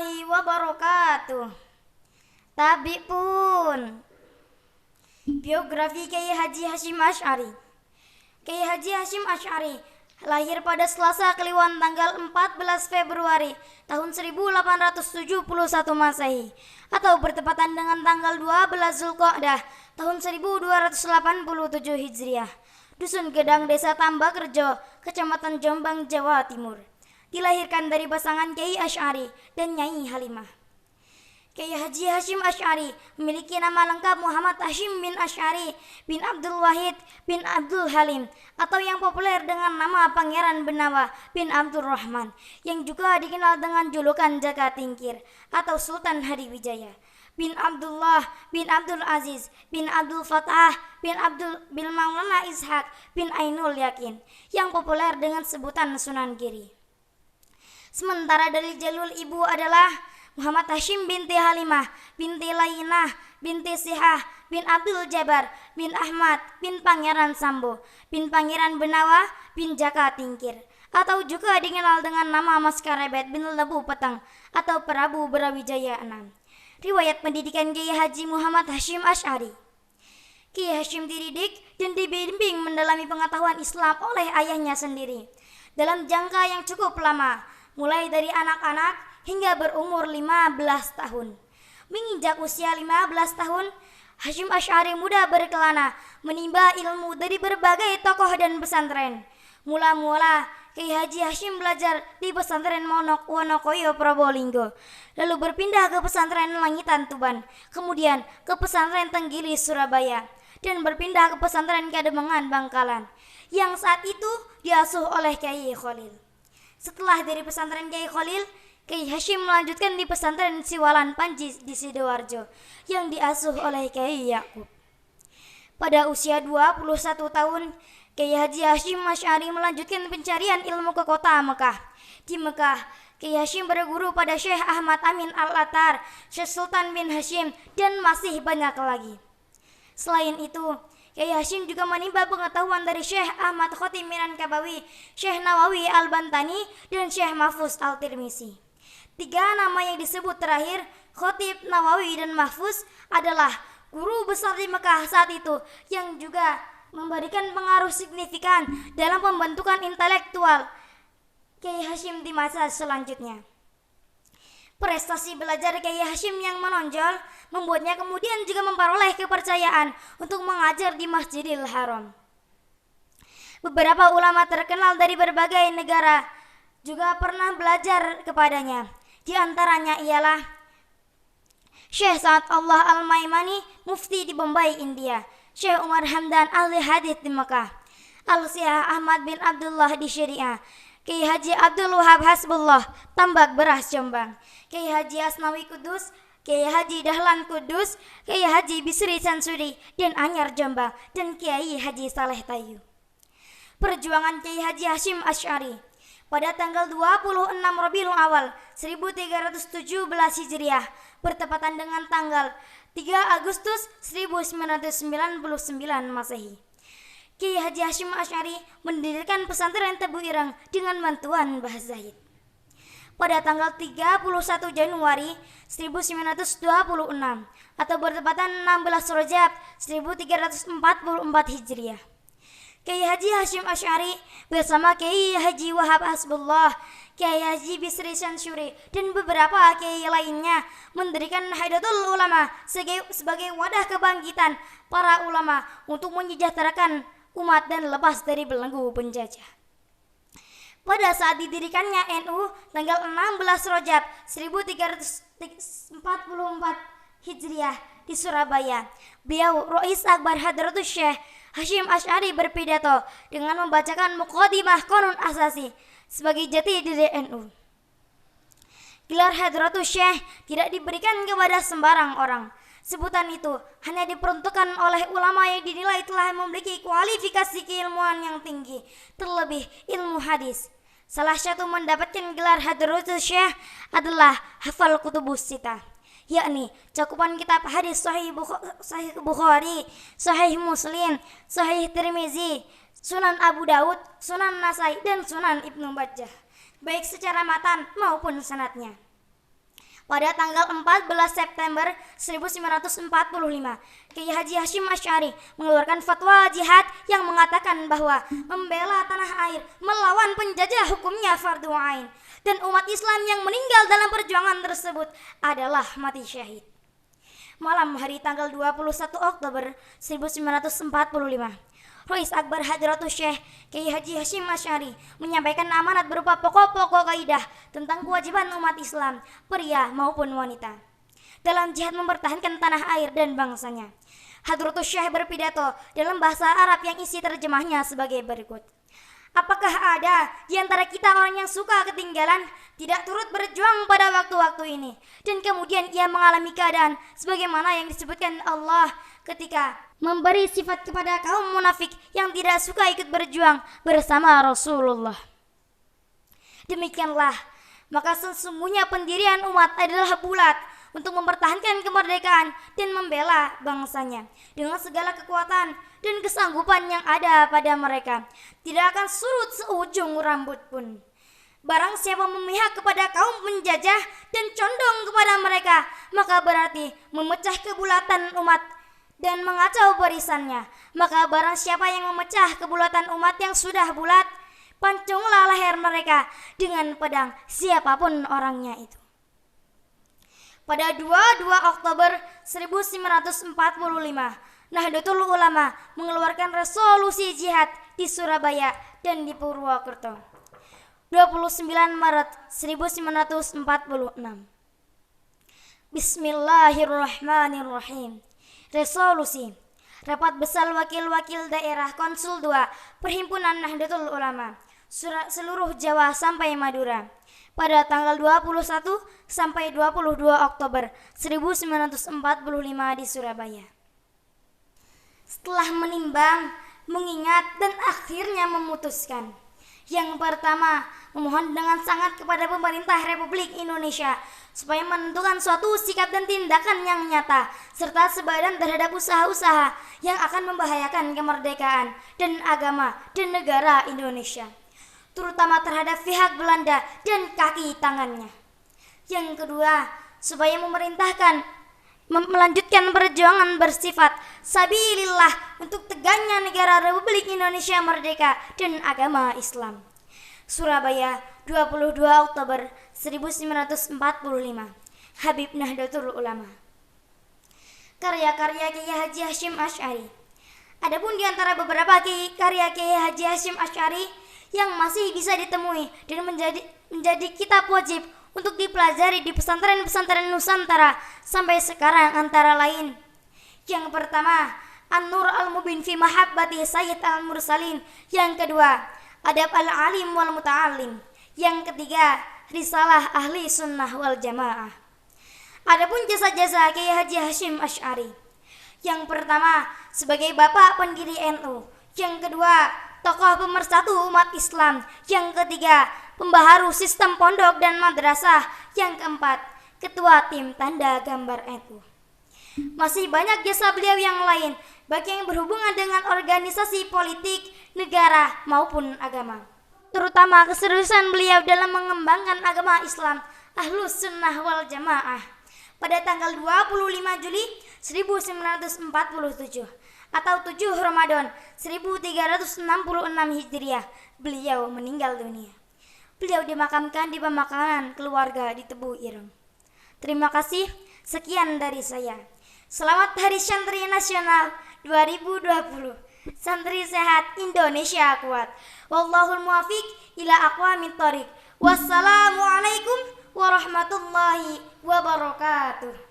warahmatullahi wabarakatuh. Tabi pun biografi Kiai Haji Hasyim Asy'ari. Kiai Haji Hasyim Asy'ari lahir pada Selasa Kliwon tanggal 14 Februari tahun 1871 Masehi atau bertepatan dengan tanggal 12 Zulqa'dah tahun 1287 Hijriah. Dusun Gedang, Desa Tambakrejo, Kecamatan Jombang, Jawa Timur. Dilahirkan dari pasangan Kiai Asy'ari dan Nyai Halimah. Kiai Haji Hasyim Asy'ari memiliki nama lengkap Muhammad Hasyim bin Asy'ari bin Abdul Wahid bin Abdul Halim atau yang populer dengan nama Pangeran Benawa bin Abdul Rahman, yang juga dikenal dengan julukan Jaka Tingkir atau Sultan Hadiwijaya, bin Abdullah bin Abdul Aziz bin Abdul Fattah bin Abdul bin Maulana Ishaq bin Ainul Yakin, yang populer dengan sebutan Sunan Giri. Sementara dari jalur ibu adalah Muhammad Hasyim binti Halimah binti Lainah binti Sihah bin Abdul Jabar bin Ahmad bin Pangeran Sambo bin Pangeran Benawa bin Jaka Tingkir, atau juga dikenal dengan nama Mas Karebet bin Lebu Petang atau Prabu Brawijaya VI. Riwayat pendidikan Kiai Haji Muhammad Hasyim Asy'ari. Kiai Hasyim dididik dan dibimbing mendalami pengetahuan Islam oleh ayahnya sendiri dalam jangka yang cukup lama, mulai dari anak-anak hingga berumur 15 tahun. Menginjak usia 15 tahun, Hasyim Asy'ari muda berkelana menimba ilmu dari berbagai tokoh dan pesantren. Mula-mula Kiai Haji Hasyim belajar di pesantren Monok Wonokoyo Probolinggo, lalu berpindah ke pesantren Langitan Tuban, kemudian ke pesantren Tenggili Surabaya, dan berpindah ke pesantren Kademangan Bangkalan, yang saat itu diasuh oleh Kiai Khalil. Setelah dari pesantren Kiai Khalil, Kiai Hasyim melanjutkan di pesantren Siwalan Panji di Sidoarjo yang diasuh oleh Kiai Yakub. Pada usia 21 tahun, Kiai Haji Hasyim Asy'ari melanjutkan pencarian ilmu ke kota Mekah. Di Mekah, Kiai Hasyim berguru pada Syekh Ahmad Amin Al-Attar, Syekh Sultan bin Hasyim, dan masih banyak lagi. Selain itu, Kiai Hasyim juga menimba pengetahuan dari Syekh Ahmad Khotim Minangkabawi, Syekh Nawawi Al-Bantani, dan Syekh Mahfuz Al-Tirmizi. Tiga nama yang disebut terakhir, Khotib, Nawawi, dan Mahfuz, adalah guru besar di Mekah saat itu yang juga memberikan pengaruh signifikan dalam pembentukan intelektual Kiai Hasyim di masa selanjutnya. Prestasi belajar Kiai Hasyim yang menonjol membuatnya kemudian juga memperoleh kepercayaan untuk mengajar di Masjidil Haram. Beberapa ulama terkenal dari berbagai negara juga pernah belajar kepadanya. Di antaranya ialah Syekh Sa'ad Allah Al-Maimani, mufti di Bombay, India; Syekh Umar Hamdan, ahli hadits di Mekah; Al-Syekh Ahmad bin Abdullah di Syariah; Kiai Haji Abdul Wahab Hasbullah, Tambak Beras, Jombang; Kiai Haji Asnawi Kudus; Kiai Haji Dahlan Kudus; Kiai Haji Bisri Sansuri dan Anyar, Jombang; dan Kiai Haji Saleh Tayu. Perjuangan Kiai Haji Hasyim Asy'ari. Pada tanggal 26 Rabiul Awal 1317 Hijriah, bertepatan dengan tanggal 3 Agustus 1999 Masehi, Kiai Haji Hasyim Asy'ari mendirikan pesantren Tebu Ireng dengan bantuan Mbah Zahid. Pada tanggal 31 Januari 1926 atau bertepatan 16 Rajab 1344 Hijriah, Kiai Haji Hasyim Asy'ari bersama Kiai Haji Wahab Hasbullah, Kiai Haji Bisri Sansuri, dan beberapa kiai lainnya mendirikan Nahdlatul Ulama sebagai wadah kebangkitan para ulama untuk menyejahterakan umat dan lepas dari belenggu penjajah. Pada saat didirikannya NU tanggal 16 Rajab 1344 Hijriah di Surabaya, beliau Rais Akbar Hadratus Syekh Hasyim Asy'ari berpidato dengan membacakan Muqaddimah Qanun Asasi sebagai jati diri NU. Gelar Hadratus Syekh tidak diberikan kepada sembarang orang. Sebutan itu hanya diperuntukkan oleh ulama yang dinilai telah memiliki kualifikasi keilmuan yang tinggi, terlebih ilmu hadis. Salah satu mendapatkan gelar Hadratus Syekh adalah hafal kutubus sitah, yakni cakupan kitab hadis Sahih Bukhari, Sahih Muslim, Sahih Tirmizi, Sunan Abu Daud, Sunan Nasai, dan Sunan Ibnu Majah, baik secara matan maupun sanadnya. Pada tanggal 14 September 1945, Kiai Haji Hasyim Asy'ari mengeluarkan fatwa jihad yang mengatakan bahwa membela tanah air melawan penjajah hukumnya fardhu ain, dan umat Islam yang meninggal dalam perjuangan tersebut adalah mati syahid. Malam hari tanggal 21 Oktober 1945, Rais Akbar Hadratus Syekh Kiai Haji Hasyim Asy'ari menyampaikan amanat berupa pokok-pokok kaidah tentang kewajiban umat Islam, pria maupun wanita, dalam jihad mempertahankan tanah air dan bangsanya. Hadratus Syekh berpidato dalam bahasa Arab yang isi terjemahnya sebagai berikut. Apakah ada di antara kita orang yang suka ketinggalan, tidak turut berjuang pada waktu-waktu ini, dan kemudian ia mengalami keadaan sebagaimana yang disebutkan Allah ketika memberi sifat kepada kaum munafik yang tidak suka ikut berjuang bersama Rasulullah. Demikianlah, maka sesungguhnya pendirian umat adalah bulat untuk mempertahankan kemerdekaan dan membela bangsanya dengan segala kekuatan dan kesanggupan yang ada pada mereka. Tidak akan surut seujung rambut pun. Barang siapa memihak kepada kaum penjajah dan condong kepada mereka, maka berarti memecah kebulatan umat dan mengacau barisannya. Maka barang siapa yang memecah kebulatan umat yang sudah bulat, pancunglah leher mereka dengan pedang, siapapun orangnya itu. Pada 22 Oktober 1945, Nahdlatul Ulama mengeluarkan resolusi jihad di Surabaya dan di Purwokerto. 29 Maret 1946. Bismillahirrahmanirrahim. Resolusi Rapat Besar Wakil-Wakil Daerah Konsul II Perhimpunan Nahdlatul Ulama seluruh Jawa sampai Madura pada tanggal 21 sampai 22 Oktober 1945 di Surabaya. Setelah menimbang, mengingat dan akhirnya memutuskan. Yang pertama, memohon dengan sangat kepada pemerintah Republik Indonesia supaya menentukan suatu sikap dan tindakan yang nyata serta sebadan terhadap usaha-usaha yang akan membahayakan kemerdekaan dan agama dan negara Indonesia, terutama terhadap pihak Belanda dan kaki tangannya. Yang kedua, supaya melanjutkan perjuangan bersifat sabilillah untuk tegaknya negara Republik Indonesia merdeka dan agama Islam. Surabaya, 22 Oktober 1945. Habib Nahdlatul Ulama. Karya-karya Kiai Haji Hasyim Asy'ari. Adapun di antara beberapa karya Kiai Haji Hasyim Asy'ari yang masih bisa ditemui dan menjadi kitab wajib untuk dipelajari di pesantren-pesantren Nusantara sampai sekarang antara lain. Yang pertama, An-Nur Al-Mubin fi Mahabbati Sayyid Al-Mursalin. Yang kedua, Adab Al-Alim wal Muta'alim. Yang ketiga, Risalah Ahli Sunnah wal Jamaah. Adapun jasa-jasa Kiai Haji Hasyim Asy'ari. Yang pertama, sebagai bapak pendiri NU. Yang kedua, tokoh pemersatu umat Islam. Yang ketiga, pembaharu sistem pondok dan madrasah. Yang keempat, ketua tim tanda gambar NU. Masih banyak jasa beliau yang lain, baik yang berhubungan dengan organisasi politik, negara maupun agama. Terutama keseriusan beliau dalam mengembangkan agama Islam Ahlus Sunnah wal Jamaah. Pada tanggal 25 Juli 1947 atau 7 Ramadan 1366 Hijriah, beliau meninggal dunia. Beliau dimakamkan di pemakaman keluarga di Tebu Ireng. Terima kasih, sekian dari saya. Selamat Hari Santri Nasional 2020. Santri sehat, Indonesia kuat. Wallahul muwaffiq ila aqwamit thoriq. Wassalamualaikum warahmatullahi wabarakatuh.